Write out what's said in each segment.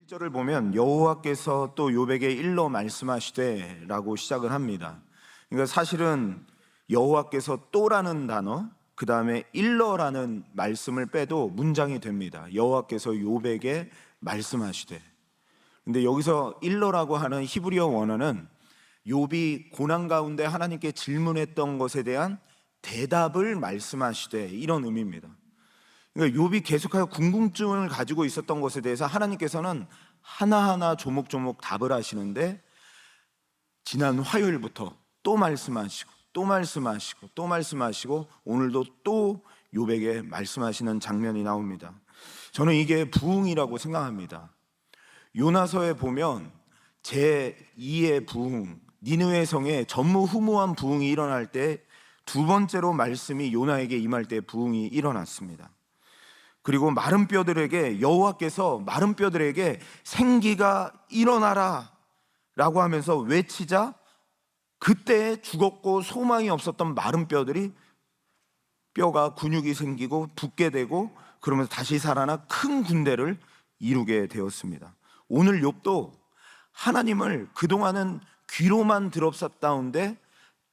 1절을 보면 여호와께서 또 욥에게 일러 말씀하시되 라고 시작을 합니다. 그러니까 사실은 여호와께서 또라는 단어, 그 다음에 일러라는 말씀을 빼도 문장이 됩니다. 여호와께서 욥에게 말씀하시되. 근데 여기서 일러라고 하는 히브리어 원어는 욥이 고난 가운데 하나님께 질문했던 것에 대한 대답을 말씀하시되, 이런 의미입니다. 그러니까 욥이 계속하여 궁금증을 가지고 있었던 것에 대해서 하나님께서는 하나하나 조목조목 답을 하시는데, 지난 화요일부터 또 말씀하시고 또 말씀하시고 또 말씀하시고 오늘도 또 욥에게 말씀하시는 장면이 나옵니다. 저는 이게 부흥이라고 생각합니다. 요나서에 보면 제2의 부흥, 니느웨 성에 전무후무한 부흥이 일어날 때 두 번째로 말씀이 요나에게 임할 때 부흥이 일어났습니다. 그리고 마른 뼈들에게, 여호와께서 마른 뼈들에게 생기가 일어나라 라고 하면서 외치자, 그때 죽었고 소망이 없었던 마른 뼈들이, 뼈가 근육이 생기고 붓게 되고 그러면서 다시 살아나 큰 군대를 이루게 되었습니다. 오늘 욥도 하나님을 그동안은 귀로만 들었었다운데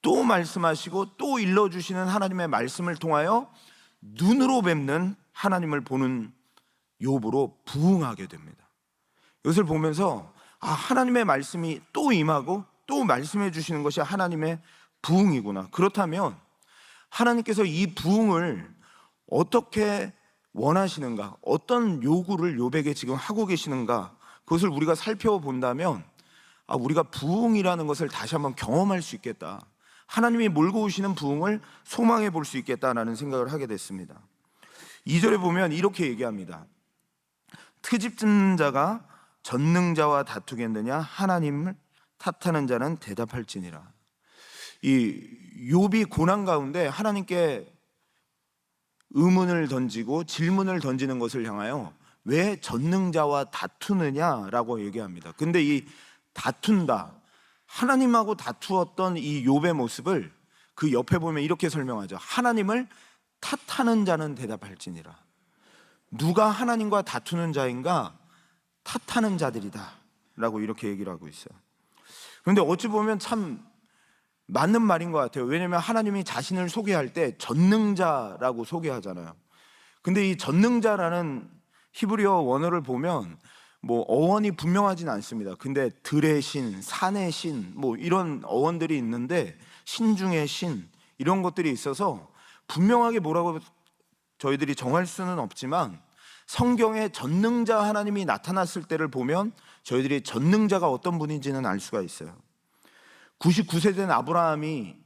또 말씀하시고 또 일러주시는 하나님의 말씀을 통하여 눈으로 뵙는 하나님을 보는 욥으로 부흥하게 됩니다. 이것을 보면서 하나님의 말씀이 또 임하고 또 말씀해 주시는 것이 하나님의 부흥이구나. 그렇다면 하나님께서 이 부흥을 어떻게 원하시는가, 어떤 요구를 욥에게 지금 하고 계시는가, 그것을 우리가 살펴본다면 우리가 부흥이라는 것을 다시 한번 경험할 수 있겠다, 하나님이 몰고 오시는 부흥을 소망해 볼 수 있겠다라는 생각을 하게 됐습니다. 2절에 보면 이렇게 얘기합니다. 트집 짓는 자가 전능자와 다투겠느냐, 하나님을 탓하는 자는 대답할지니라. 이 욥이 고난 가운데 하나님께 의문을 던지고 질문을 던지는 것을 향하여 왜 전능자와 다투느냐라고 얘기합니다. 근데 이 다툰다, 하나님하고 다투었던 이 욥의 모습을 그 옆에 보면 이렇게 설명하죠. 하나님을 탓하는 자는 대답할지니라. 누가 하나님과 다투는 자인가? 탓하는 자들이다 라고 이렇게 얘기를 하고 있어요. 그런데 어찌 보면 참 맞는 말인 것 같아요. 왜냐하면 하나님이 자신을 소개할 때 전능자라고 소개하잖아요. 근데 이 전능자라는 히브리어 원어를 보면 어원이 분명하진 않습니다. 근데 들의 신, 산의 신, 이런 어원들이 있는데, 신 중의 신, 이런 것들이 있어서 분명하게 뭐라고 저희들이 정할 수는 없지만, 성경에 전능자 하나님이 나타났을 때를 보면 저희들이 전능자가 어떤 분인지는 알 수가 있어요. 99세 된 아브라함에게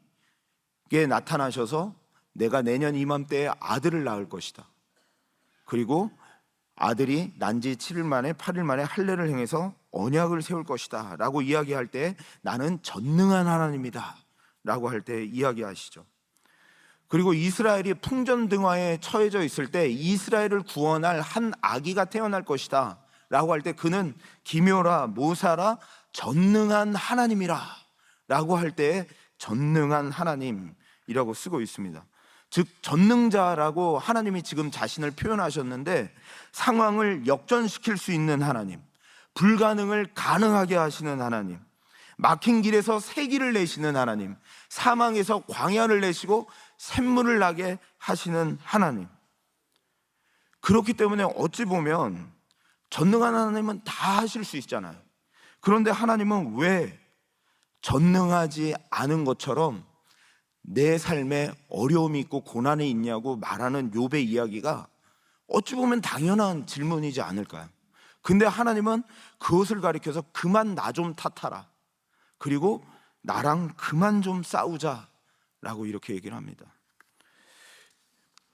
나타나셔서 내가 내년 이맘때에 아들을 낳을 것이다, 그리고 아들이 난지 7일 만에 8일 만에 할례를 행해서 언약을 세울 것이다 라고 이야기할 때 나는 전능한 하나님이다 라고 할 때 이야기하시죠. 그리고 이스라엘이 풍전등화에 처해져 있을 때 이스라엘을 구원할 한 아기가 태어날 것이다 라고 할 때 그는 기묘라 모사라 전능한 하나님이라 라고 할 때 전능한 하나님이라고 쓰고 있습니다. 즉 전능자라고 하나님이 지금 자신을 표현하셨는데, 상황을 역전시킬 수 있는 하나님, 불가능을 가능하게 하시는 하나님, 막힌 길에서 새 길을 내시는 하나님, 사망에서 광야를 내시고 샘물을 나게 하시는 하나님. 그렇기 때문에 어찌 보면 전능한 하나님은 다 하실 수 있잖아요. 그런데 하나님은 왜 전능하지 않은 것처럼 내 삶에 어려움이 있고 고난이 있냐고 말하는 욥의 이야기가 어찌 보면 당연한 질문이지 않을까요? 근데 하나님은 그것을 가리켜서 그만 나 좀 탓하라, 그리고 나랑 그만 좀 싸우자 라고 이렇게 얘기를 합니다.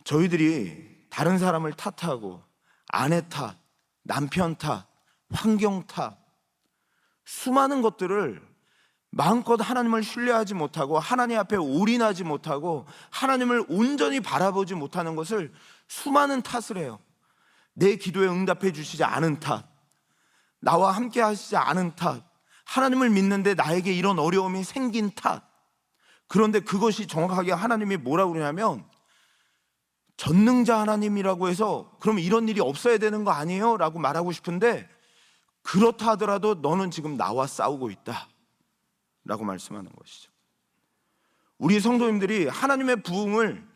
저희들이 다른 사람을 탓하고 아내 탓, 남편 탓, 환경 탓, 수많은 것들을 마음껏 하나님을 신뢰하지 못하고 하나님 앞에 올인하지 못하고 하나님을 온전히 바라보지 못하는 것을 수많은 탓을 해요. 내 기도에 응답해 주시지 않은 탓, 나와 함께 하시지 않은 탓, 하나님을 믿는데 나에게 이런 어려움이 생긴 탓. 그런데 그것이 정확하게 하나님이 뭐라고 그러냐면, 전능자 하나님이라고 해서 그럼 이런 일이 없어야 되는 거 아니에요? 라고 말하고 싶은데, 그렇다 하더라도 너는 지금 나와 싸우고 있다 라고 말씀하는 것이죠. 우리 성도님들이 하나님의 부흥을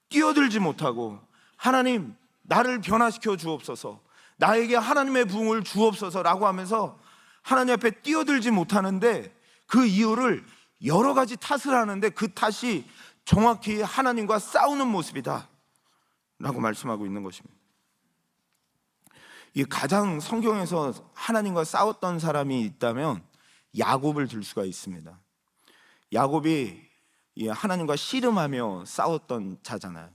뛰어들지 못하고, 하나님 나를 변화시켜 주옵소서, 나에게 하나님의 부흥을 주옵소서 라고 하면서 하나님 앞에 뛰어들지 못하는데, 그 이유를 여러 가지 탓을 하는데 그 탓이 정확히 하나님과 싸우는 모습이다 라고 말씀하고 있는 것입니다. 이 가장 성경에서 하나님과 싸웠던 사람이 있다면 야곱을 들 수가 있습니다. 야곱이 하나님과 씨름하며 싸웠던 자잖아요.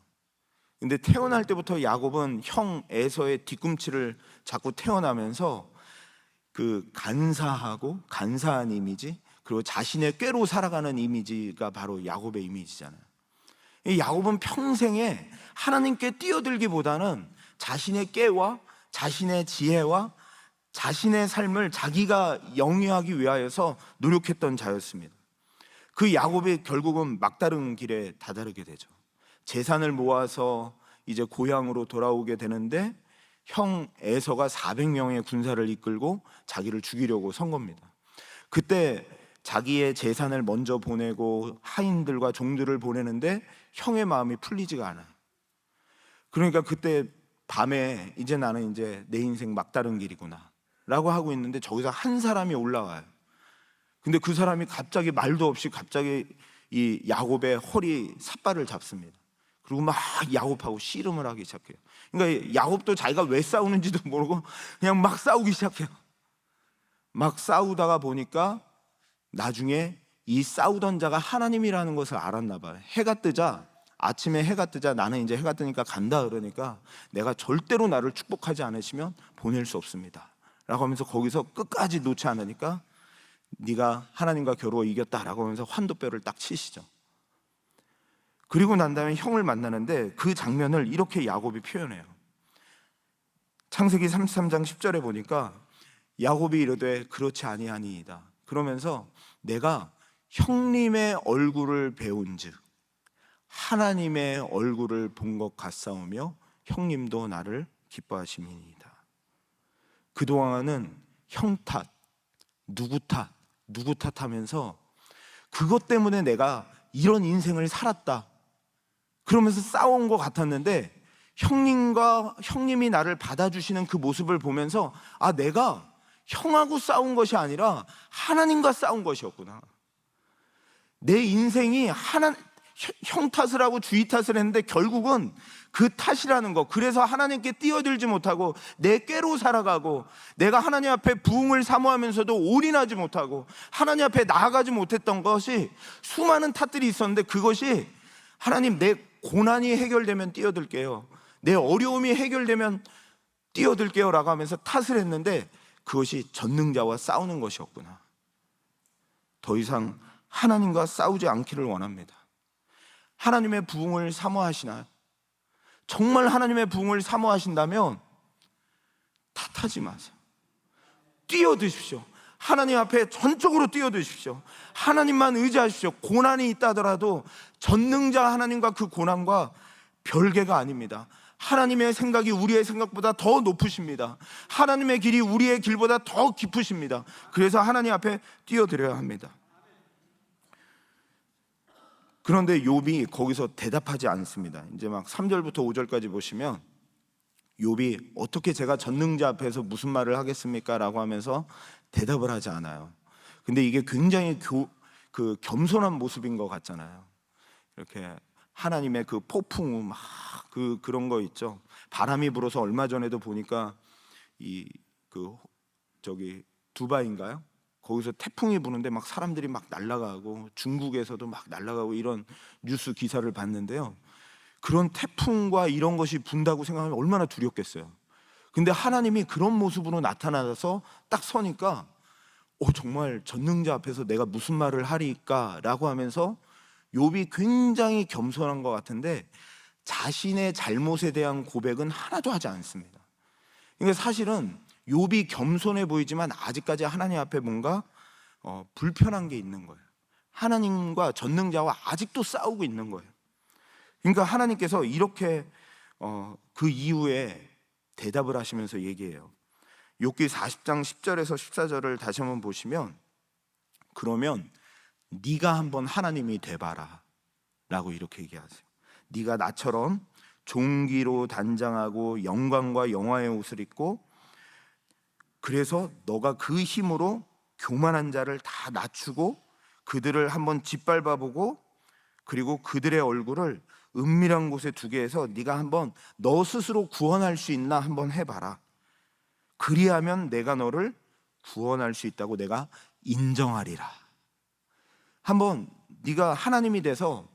근데 태어날 때부터 야곱은 형 에서의 뒤꿈치를 자꾸 태어나면서 그 간사하고 간사한 이미지, 그리고 자신의 꾀로 살아가는 이미지가 바로 야곱의 이미지잖아요. 이 야곱은 평생에 하나님께 뛰어들기보다는 자신의 꾀와 자신의 지혜와 자신의 삶을 자기가 영위하기 위하여서 노력했던 자였습니다. 그 야곱이 결국은 막다른 길에 다다르게 되죠. 재산을 모아서 이제 고향으로 돌아오게 되는데 형 에서가 400명의 군사를 이끌고 자기를 죽이려고 선 겁니다. 그때 자기의 재산을 먼저 보내고 하인들과 종들을 보내는데 형의 마음이 풀리지가 않아요. 그러니까 그때 밤에 이제 나는 이제 내 인생 막다른 길이구나 라고 하고 있는데, 저기서 한 사람이 올라와요. 근데 그 사람이 갑자기 말도 없이 갑자기 이 야곱의 허리 삿발을 잡습니다. 그리고 막 야곱하고 씨름을 하기 시작해요. 그러니까 야곱도 자기가 왜 싸우는지도 모르고 그냥 막 싸우기 시작해요. 막 싸우다가 보니까 나중에 이 싸우던 자가 하나님이라는 것을 알았나 봐요. 해가 뜨자, 아침에 해가 뜨자 나는 이제 해가 뜨니까 간다 그러니까, 내가 절대로 나를 축복하지 않으시면 보낼 수 없습니다 라고 하면서 거기서 끝까지 놓지 않으니까 네가 하나님과 겨루어 이겼다라고 하면서 환도뼈를 딱 치시죠. 그리고 난 다음에 형을 만나는데 그 장면을 이렇게 야곱이 표현해요. 창세기 33장 10절에 보니까 야곱이 이르되 그렇지 아니하니이다. 그러면서 내가 형님의 얼굴을 배운즉 하나님의 얼굴을 본 것 같사오며 형님도 나를 기뻐하심이니이다. 그동안은 형 탓, 누구 탓하면서 그것 때문에 내가 이런 인생을 살았다 그러면서 싸운 것 같았는데, 형님이 나를 받아주시는 그 모습을 보면서 아, 내가 형하고 싸운 것이 아니라 하나님과 싸운 것이었구나. 내 인생이 형 탓을 하고 주위 탓을 했는데 결국은 그 탓이라는 거, 그래서 하나님께 뛰어들지 못하고 내 꾀로 살아가고 내가 하나님 앞에 부흥을 사모하면서도 올인하지 못하고 하나님 앞에 나아가지 못했던 것이 수많은 탓들이 있었는데, 그것이 하나님 내 고난이 해결되면 뛰어들게요, 내 어려움이 해결되면 뛰어들게요 라고 하면서 탓을 했는데 그것이 전능자와 싸우는 것이었구나. 더 이상 하나님과 싸우지 않기를 원합니다. 하나님의 부흥을 사모하시나요? 정말 하나님의 부흥을 사모하신다면 탓하지 마세요. 뛰어드십시오. 하나님 앞에 전적으로 뛰어드십시오. 하나님만 의지하십시오. 고난이 있다 하더라도 전능자 하나님과 그 고난과 별개가 아닙니다. 하나님의 생각이 우리의 생각보다 더 높으십니다. 하나님의 길이 우리의 길보다 더 깊으십니다. 그래서 하나님 앞에 뛰어들어야 합니다. 그런데 욥이 거기서 대답하지 않습니다. 이제 막 3절부터 5절까지 보시면 욥이 어떻게 제가 전능자 앞에서 무슨 말을 하겠습니까? 라고 하면서 대답을 하지 않아요. 근데 이게 굉장히 겸손한 모습인 것 같잖아요. 이렇게 하나님의 그 폭풍우 막 그런 거 있죠. 바람이 불어서 얼마 전에도 보니까 두바이인가요? 거기서 태풍이 부는데 막 사람들이 막 날아가고 중국에서도 막 날아가고 이런 뉴스 기사를 봤는데요. 그런 태풍과 이런 것이 분다고 생각하면 얼마나 두렵겠어요. 근데 하나님이 그런 모습으로 나타나서 딱 서니까 정말 전능자 앞에서 내가 무슨 말을 하리까 라고 하면서 욥이 굉장히 겸손한 것 같은데 자신의 잘못에 대한 고백은 하나도 하지 않습니다. 그러니까 사실은 욥이 겸손해 보이지만 아직까지 하나님 앞에 뭔가 불편한 게 있는 거예요. 하나님과 전능자와 아직도 싸우고 있는 거예요. 그러니까 하나님께서 이렇게 그 이후에 대답을 하시면서 얘기해요. 욥기 40장 10절에서 14절을 다시 한번 보시면, 그러면 네가 한번 하나님이 돼봐라 라고 이렇게 얘기하세요. 네가 나처럼 종기로 단장하고 영광과 영화의 옷을 입고, 그래서 너가 그 힘으로 교만한 자를 다 낮추고 그들을 한번 짓밟아보고, 그리고 그들의 얼굴을 은밀한 곳에 두게 해서 네가 한번 너 스스로 구원할 수 있나 한번 해봐라. 그리하면 내가 너를 구원할 수 있다고 내가 인정하리라. 한번 네가 하나님이 돼서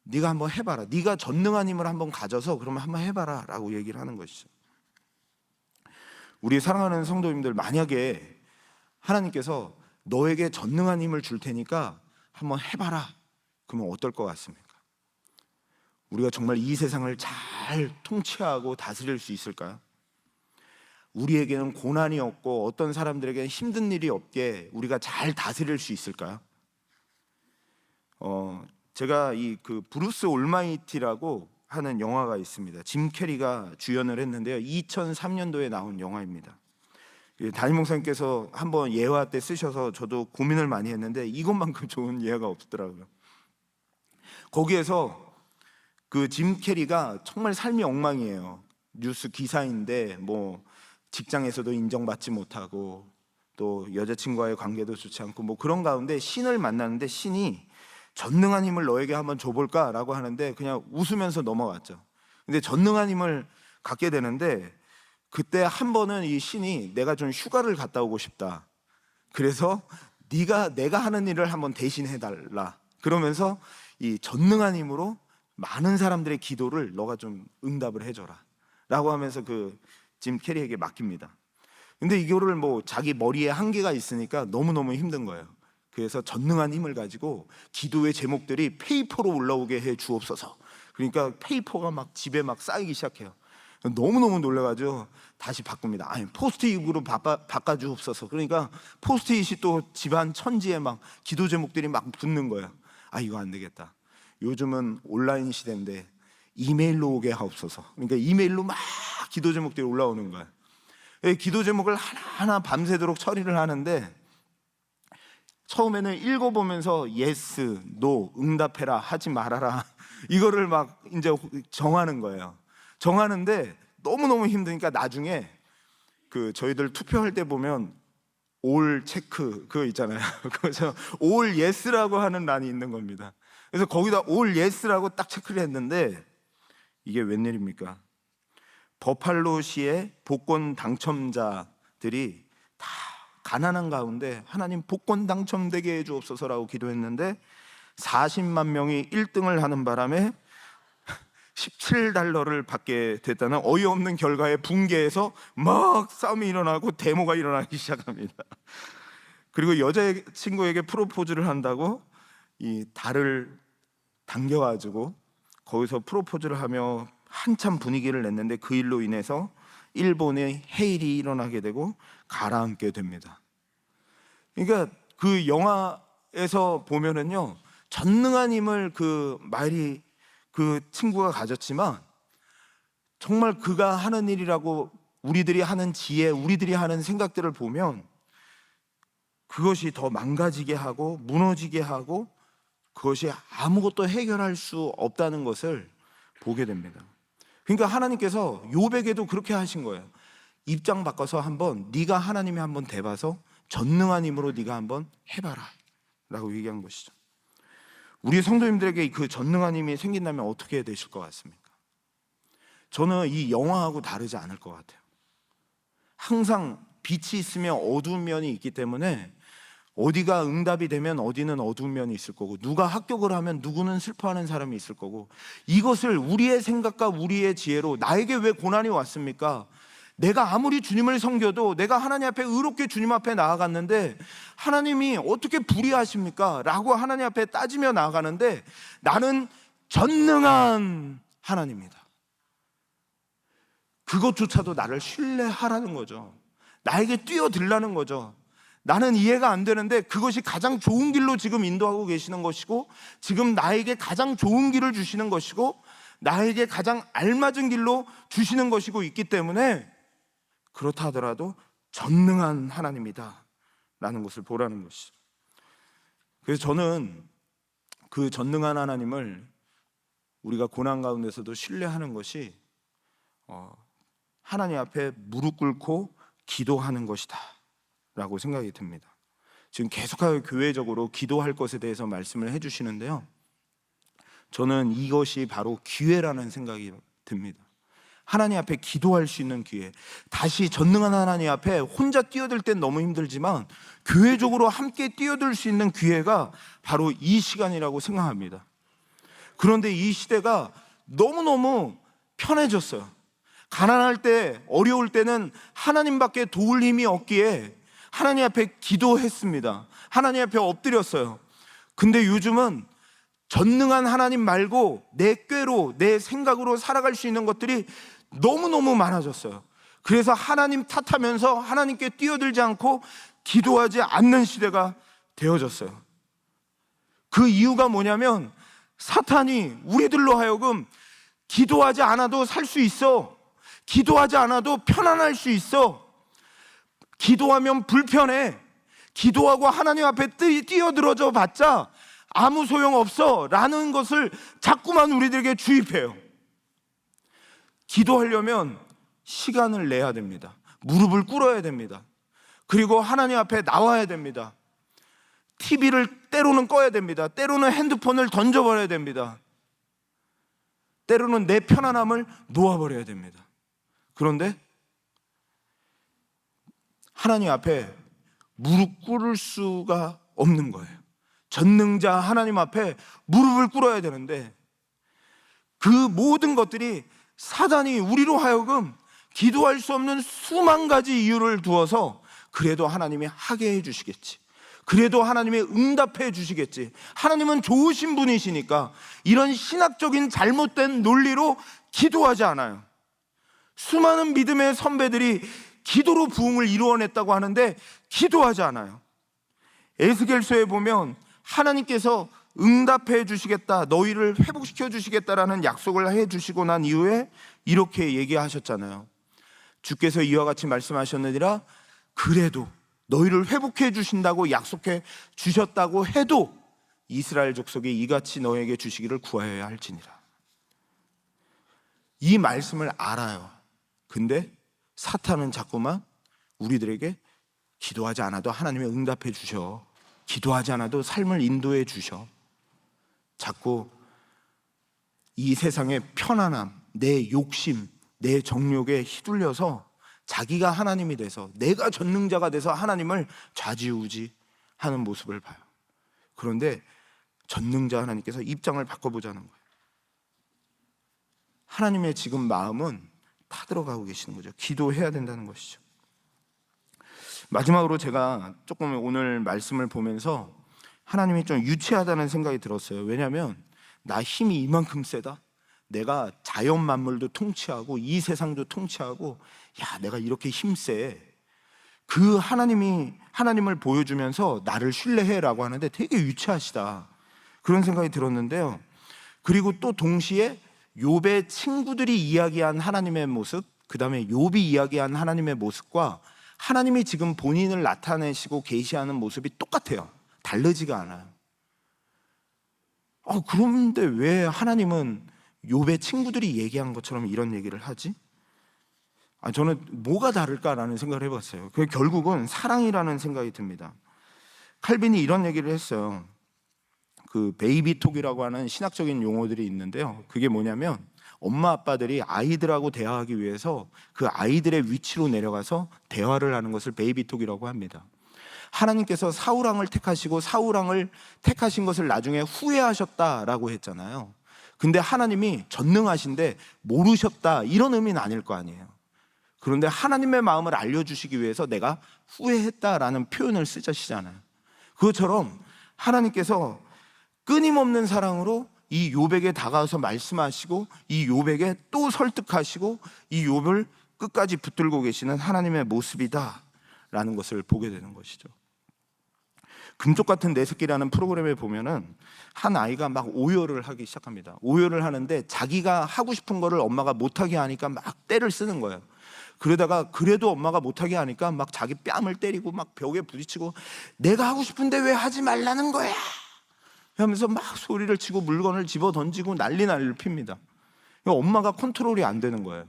네가 한번 해봐라. 네가 전능한 힘을 한번 가져서 그러면 한번 해봐라 라고 얘기를 하는 것이죠. 우리 사랑하는 성도님들, 만약에 하나님께서 너에게 전능한 힘을 줄 테니까 한번 해봐라, 그러면 어떨 것 같습니까? 우리가 정말 이 세상을 잘 통치하고 다스릴 수 있을까요? 우리에게는 고난이 없고 어떤 사람들에게는 힘든 일이 없게 우리가 잘 다스릴 수 있을까요? 제가 그 브루스 올마이티라고 하는 영화가 있습니다. 짐 캐리가 주연을 했는데요, 2003년도에 나온 영화입니다. 담임 목사님께서 한번 예화 때 쓰셔서 저도 고민을 많이 했는데 이것만큼 좋은 예화가 없더라고요. 거기에서 그 짐 캐리가 정말 삶이 엉망이에요. 뉴스 기사인데 뭐 직장에서도 인정받지 못하고 또 여자친구와의 관계도 좋지 않고 뭐 그런 가운데 신을 만나는데, 신이 전능한 힘을 너에게 한번 줘볼까 라고 하는데 그냥 웃으면서 넘어갔죠. 근데 전능한 힘을 갖게 되는데, 그때 한 번은 이 신이 내가 좀 휴가를 갔다 오고 싶다, 그래서 내가 하는 일을 한번 대신해달라, 그러면서 이 전능한 힘으로 많은 사람들의 기도를 너가 좀 응답을 해줘라 라고 하면서 그 짐 캐리에게 맡깁니다. 근데 이거를 뭐 자기 머리에 한계가 있으니까 너무너무 힘든 거예요. 그래서 전능한 힘을 가지고 기도의 제목들이 페이퍼로 올라오게 해 주옵소서. 그러니까 페이퍼가 막 집에 막 쌓이기 시작해요. 너무너무 놀라가지고 다시 바꿉니다. 아니, 포스트잇으로 바꿔 주옵소서. 그러니까 포스트잇이 또 집안 천지에 막 기도 제목들이 막 붙는 거예요. 아, 이거 안 되겠다. 요즘은 온라인 시대인데 이메일로 오게 하옵소서. 그러니까 이메일로 막 기도 제목들이 올라오는 거예요. 기도 제목을 하나하나 밤새도록 처리를 하는데, 처음에는 읽어보면서 예스, 노, 응답해라, 하지 말아라, 이거를 막 이제 정하는 거예요. 정하는데 너무너무 힘드니까 나중에 그 저희들 투표할 때 보면 올 체크 그거 있잖아요. 그래서 올 예스라고 하는 란이 있는 겁니다. 그래서 거기다 올 예스라고 딱 체크를 했는데, 이게 웬일입니까? 버팔로시의 복권 당첨자들이 다 가난한 가운데 하나님 복권 당첨되게 해주옵소서라고 기도했는데 40만 명이 1등을 하는 바람에 $17를 받게 됐다는 어이없는 결과에 붕괴해서 막 싸움이 일어나고 데모가 일어나기 시작합니다. 그리고 여자친구에게 프로포즈를 한다고 이 달을 당겨가지고 거기서 프로포즈를 하며 한참 분위기를 냈는데, 그 일로 인해서 일본에 해일이 일어나게 되고 가라앉게 됩니다. 그러니까 그 영화에서 보면은요, 전능한 힘을 그 마일이 그 친구가 가졌지만 정말 그가 하는 일이라고 우리들이 하는 지혜, 우리들이 하는 생각들을 보면 그것이 더 망가지게 하고 무너지게 하고 그것이 아무것도 해결할 수 없다는 것을 보게 됩니다. 그러니까 하나님께서 욥에게도 그렇게 하신 거예요. 입장 바꿔서 한번 네가 하나님이 한번 돼봐서 전능한 힘으로 네가 한번 해봐라 라고 얘기한 것이죠. 우리 성도님들에게 그 전능한 힘이 생긴다면 어떻게 되실 것 같습니까? 저는 이 영화하고 다르지 않을 것 같아요. 항상 빛이 있으면 어두운 면이 있기 때문에 어디가 응답이 되면 어디는 어두운 면이 있을 거고, 누가 합격을 하면 누구는 슬퍼하는 사람이 있을 거고, 이것을 우리의 생각과 우리의 지혜로 나에게 왜 고난이 왔습니까? 내가 아무리 주님을 섬겨도 내가 하나님 앞에 의롭게 주님 앞에 나아갔는데 하나님이 어떻게 불의하십니까? 라고 하나님 앞에 따지며 나아가는데 나는 전능한 하나님이다. 그것조차도 나를 신뢰하라는 거죠. 나에게 뛰어들라는 거죠. 나는 이해가 안 되는데 그것이 가장 좋은 길로 지금 인도하고 계시는 것이고, 지금 나에게 가장 좋은 길을 주시는 것이고, 나에게 가장 알맞은 길로 주시는 것이고 있기 때문에, 그렇다 하더라도 전능한 하나님이다 라는 것을 보라는 것이죠. 그래서 저는 그 전능한 하나님을 우리가 고난 가운데서도 신뢰하는 것이 하나님 앞에 무릎 꿇고 기도하는 것이다 라고 생각이 듭니다. 지금 계속하여 교회적으로 기도할 것에 대해서 말씀을 해주시는데요, 저는 이것이 바로 기회라는 생각이 듭니다. 하나님 앞에 기도할 수 있는 기회, 다시 전능한 하나님 앞에 혼자 뛰어들 땐 너무 힘들지만 교회적으로 함께 뛰어들 수 있는 기회가 바로 이 시간이라고 생각합니다. 그런데 이 시대가 너무너무 편해졌어요. 가난할 때, 어려울 때는 하나님밖에 도울 힘이 없기에 하나님 앞에 기도했습니다. 하나님 앞에 엎드렸어요. 근데 요즘은 전능한 하나님 말고 내 꾀로, 내 생각으로 살아갈 수 있는 것들이 너무너무 많아졌어요. 그래서 하나님 탓하면서 하나님께 뛰어들지 않고 기도하지 않는 시대가 되어졌어요. 그 이유가 뭐냐면 사탄이 우리들로 하여금 기도하지 않아도 살 수 있어, 기도하지 않아도 편안할 수 있어, 기도하면 불편해, 기도하고 하나님 앞에 뛰어들어져 봤자 아무 소용없어 라는 것을 자꾸만 우리들에게 주입해요. 기도하려면 시간을 내야 됩니다. 무릎을 꿇어야 됩니다. 그리고 하나님 앞에 나와야 됩니다. TV를 때로는 꺼야 됩니다. 때로는 핸드폰을 던져버려야 됩니다. 때로는 내 편안함을 놓아버려야 됩니다. 그런데 하나님 앞에 무릎 꿇을 수가 없는 거예요. 전능자 하나님 앞에 무릎을 꿇어야 되는데 그 모든 것들이 사단이 우리로 하여금 기도할 수 없는 수만 가지 이유를 두어서 그래도 하나님이 하게 해주시겠지, 그래도 하나님이 응답해 주시겠지, 하나님은 좋으신 분이시니까, 이런 신학적인 잘못된 논리로 기도하지 않아요. 수많은 믿음의 선배들이 기도로 부흥을 이루어냈다고 하는데 기도하지 않아요. 에스겔서에 보면 하나님께서 응답해 주시겠다, 너희를 회복시켜 주시겠다라는 약속을 해 주시고 난 이후에 이렇게 얘기하셨잖아요. 주께서 이와 같이 말씀하셨느니라, 그래도 너희를 회복해 주신다고 약속해 주셨다고 해도 이스라엘 족속이 이같이 너에게 주시기를 구하여야 할지니라. 이 말씀을 알아요. 근데 사탄은 자꾸만 우리들에게 기도하지 않아도 하나님이 응답해 주셔, 기도하지 않아도 삶을 인도해 주셔, 자꾸 이 세상의 편안함, 내 욕심, 내 정욕에 휘둘려서 자기가 하나님이 돼서, 내가 전능자가 돼서 하나님을 좌지우지하는 모습을 봐요. 그런데 전능자 하나님께서 입장을 바꿔보자는 거예요. 하나님의 지금 마음은 타들어가고 계시는 거죠. 기도해야 된다는 것이죠. 마지막으로 제가 조금 오늘 말씀을 보면서 하나님이 좀 유치하다는 생각이 들었어요. 왜냐하면 나 힘이 이만큼 세다, 내가 자연 만물도 통치하고 이 세상도 통치하고, 야, 내가 이렇게 힘세, 그 하나님을 보여주면서 나를 신뢰해라고 하는데 되게 유치하시다, 그런 생각이 들었는데요. 그리고 또 동시에 욥의 친구들이 이야기한 하나님의 모습, 그 다음에 욥이 이야기한 하나님의 모습과 하나님이 지금 본인을 나타내시고 계시하는 모습이 똑같아요. 다르지가 않아요. 그런데 왜 하나님은 욥의 친구들이 얘기한 것처럼 이런 얘기를 하지? 저는 뭐가 다를까라는 생각을 해봤어요. 그게 결국은 사랑이라는 생각이 듭니다. 칼빈이 이런 얘기를 했어요. 그 베이비톡이라고 하는 신학적인 용어들이 있는데요, 그게 뭐냐면 엄마 아빠들이 아이들하고 대화하기 위해서 그 아이들의 위치로 내려가서 대화를 하는 것을 베이비톡이라고 합니다. 하나님께서 사울왕을 택하시고 사울왕을 택하신 것을 나중에 후회하셨다라고 했잖아요. 근데 하나님이 전능하신데 모르셨다, 이런 의미는 아닐 거 아니에요. 그런데 하나님의 마음을 알려주시기 위해서 내가 후회했다라는 표현을 쓰시잖아요. 그것처럼 하나님께서 끊임없는 사랑으로 이 욥에게 다가와서 말씀하시고 이 욥에게 또 설득하시고 이 욥을 끝까지 붙들고 계시는 하나님의 모습이다라는 것을 보게 되는 것이죠. 금쪽 같은 내 새끼라는 프로그램에 보면은 한 아이가 막 오열을 하기 시작합니다. 오열을 하는데 자기가 하고 싶은 거를 엄마가 못하게 하니까 막 떼를 쓰는 거예요. 그러다가 그래도 엄마가 못하게 하니까 막 자기 뺨을 때리고 막 벽에 부딪히고 내가 하고 싶은데 왜 하지 말라는 거야 하면서 막 소리를 치고 물건을 집어 던지고 난리를 핍니다. 엄마가 컨트롤이 안 되는 거예요.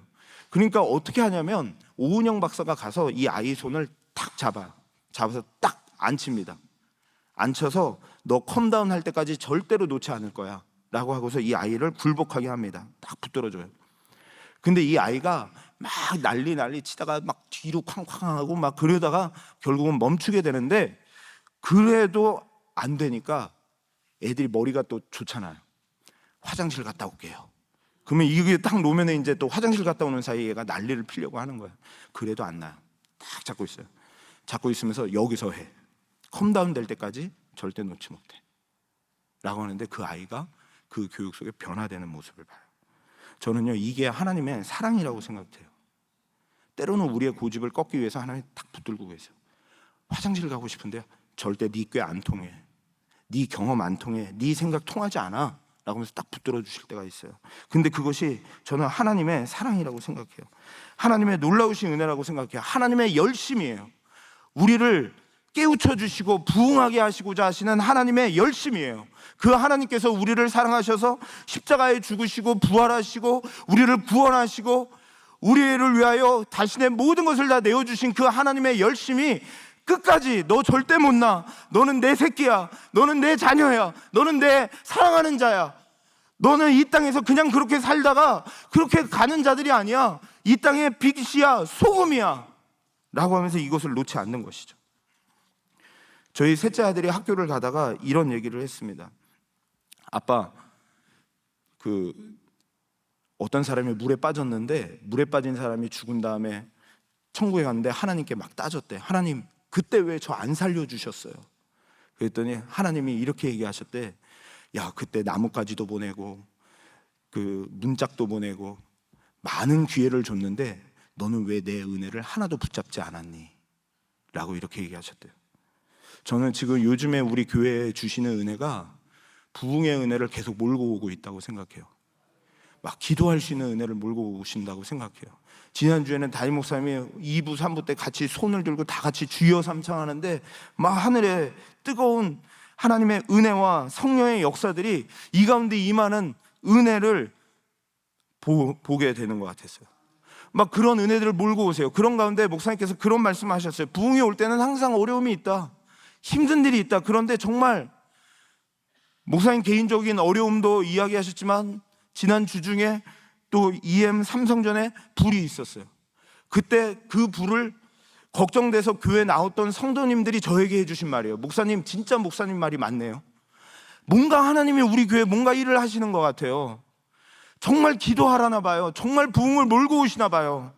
그러니까 어떻게 하냐면 오은영 박사가 가서 이 아이 손을 탁 잡아서 딱 앉힙니다. 앉혀서 너 컴다운 할 때까지 절대로 놓지 않을 거야 라고 하고서 이 아이를 굴복하게 합니다. 딱 붙들어줘요. 근데 이 아이가 막 난리 치다가 막 뒤로 쾅쾅하고 막 그러다가 결국은 멈추게 되는데, 그래도 안 되니까 애들이 머리가 또 좋잖아요. 화장실 갔다 올게요. 그러면 이게 딱 놓으면 이제 또 화장실 갔다 오는 사이에 얘가 난리를 피려고 하는 거예요. 그래도 안 나요. 딱 잡고 있어요. 잡고 있으면서 여기서 해. 컴다운 될 때까지 절대 놓지 못해 라고 하는데 그 아이가 그 교육 속에 변화되는 모습을 봐요. 저는요, 이게 하나님의 사랑이라고 생각해요. 때로는 우리의 고집을 꺾기 위해서 하나님 딱 붙들고 계세요. 화장실 가고 싶은데 절대 네 꾀 안 통해, 네 경험 안 통해, 네 생각 통하지 않아 라고 하면서 딱 붙들어 주실 때가 있어요. 근데 그것이 저는 하나님의 사랑이라고 생각해요. 하나님의 놀라우신 은혜라고 생각해요. 하나님의 열심이에요. 우리를 깨우쳐 주시고 부흥하게 하시고자 하시는 하나님의 열심이에요. 그 하나님께서 우리를 사랑하셔서 십자가에 죽으시고 부활하시고 우리를 구원하시고 우리를 위하여 자신의 모든 것을 다 내어주신 그 하나님의 열심이 끝까지 너 절대 못 나, 너는 내 새끼야, 너는 내 자녀야, 너는 내 사랑하는 자야, 너는 이 땅에서 그냥 그렇게 살다가 그렇게 가는 자들이 아니야, 이 땅의 빛이야, 소금이야 라고 하면서 이것을 놓지 않는 것이죠. 저희 셋째 아들이 학교를 가다가 이런 얘기를 했습니다. 아빠, 어떤 사람이 물에 빠졌는데 물에 빠진 사람이 죽은 다음에 천국에 갔는데 하나님께 막 따졌대. 하나님, 그때 왜 저 안 살려주셨어요? 그랬더니 하나님이 이렇게 얘기하셨대. 야, 그때 나뭇가지도 보내고 그 문짝도 보내고 많은 기회를 줬는데 너는 왜 내 은혜를 하나도 붙잡지 않았니? 라고 이렇게 얘기하셨대요. 저는 지금 요즘에 우리 교회에 주시는 은혜가 부흥의 은혜를 계속 몰고 오고 있다고 생각해요. 막 기도할 수 있는 은혜를 몰고 오신다고 생각해요. 지난주에는 담임 목사님이 2부, 3부 때 같이 손을 들고 다 같이 주여 삼창하는데 막 하늘에 뜨거운 하나님의 은혜와 성령의 역사들이 이 가운데 임하는 은혜를 보게 되는 것 같았어요. 막 그런 은혜들을 몰고 오세요. 그런 가운데 목사님께서 그런 말씀을 하셨어요. 부흥이 올 때는 항상 어려움이 있다, 힘든 일이 있다. 그런데 정말 목사님 개인적인 어려움도 이야기하셨지만 지난 주 중에 또 EM 삼성전에 불이 있었어요. 그때 그 불을 걱정돼서 교회 나왔던 성도님들이 저에게 해주신 말이에요. 목사님, 진짜 목사님 말이 맞네요. 뭔가 하나님이 우리 교회에 뭔가 일을 하시는 것 같아요. 정말 기도하라나 봐요. 정말 부흥을 몰고 오시나 봐요.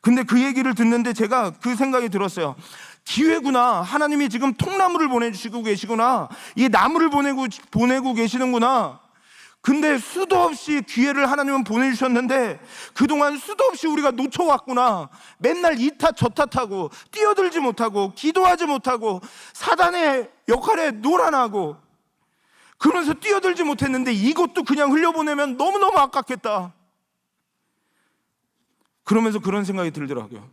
근데 그 얘기를 듣는데 제가 그 생각이 들었어요. 기회구나. 하나님이 지금 통나무를 보내주시고 계시구나. 이 나무를 보내고 계시는구나. 근데 수도 없이 기회를 하나님은 보내주셨는데 그동안 수도 없이 우리가 놓쳐왔구나. 맨날 이 탓 저 탓하고 뛰어들지 못하고 기도하지 못하고 사단의 역할에 놀아나고 그러면서 뛰어들지 못했는데 이것도 그냥 흘려보내면 너무너무 아깝겠다. 그러면서 그런 생각이 들더라고요.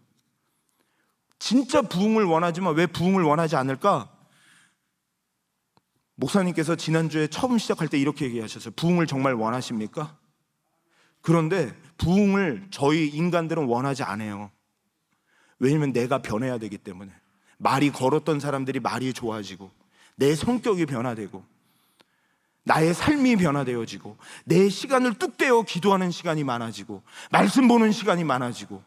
진짜 부흥을 원하지만 왜 부흥을 원하지 않을까? 목사님께서 지난주에 처음 시작할 때 이렇게 얘기하셨어요. 부흥을 정말 원하십니까? 그런데 부흥을 저희 인간들은 원하지 않아요. 왜냐면 내가 변해야 되기 때문에. 말이 걸었던 사람들이 말이 좋아지고 내 성격이 변화되고 나의 삶이 변화되어지고 내 시간을 뚝 떼어 기도하는 시간이 많아지고 말씀 보는 시간이 많아지고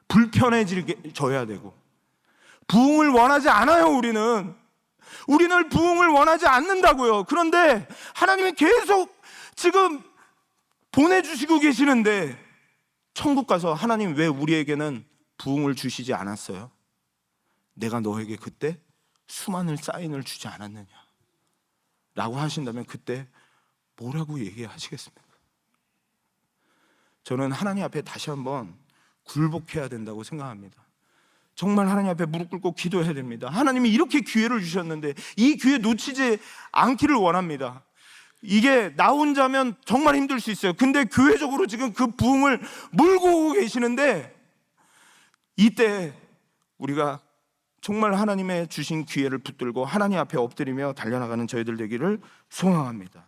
불편해져야 되고. 부흥을 원하지 않아요. 우리는 부흥을 원하지 않는다고요. 그런데 하나님이 계속 지금 보내주시고 계시는데 천국 가서 하나님 왜 우리에게는 부흥을 주시지 않았어요? 내가 너에게 그때 수많은 사인을 주지 않았느냐 라고 하신다면 그때 뭐라고 얘기하시겠습니까? 저는 하나님 앞에 다시 한번 굴복해야 된다고 생각합니다. 정말 하나님 앞에 무릎 꿇고 기도해야 됩니다. 하나님이 이렇게 기회를 주셨는데 이 기회 놓치지 않기를 원합니다. 이게 나 혼자면 정말 힘들 수 있어요. 근데 교회적으로 지금 그 부흥을 몰고 오고 계시는데 이때 우리가 정말 하나님의 주신 기회를 붙들고 하나님 앞에 엎드리며 달려나가는 저희들 되기를 소망합니다.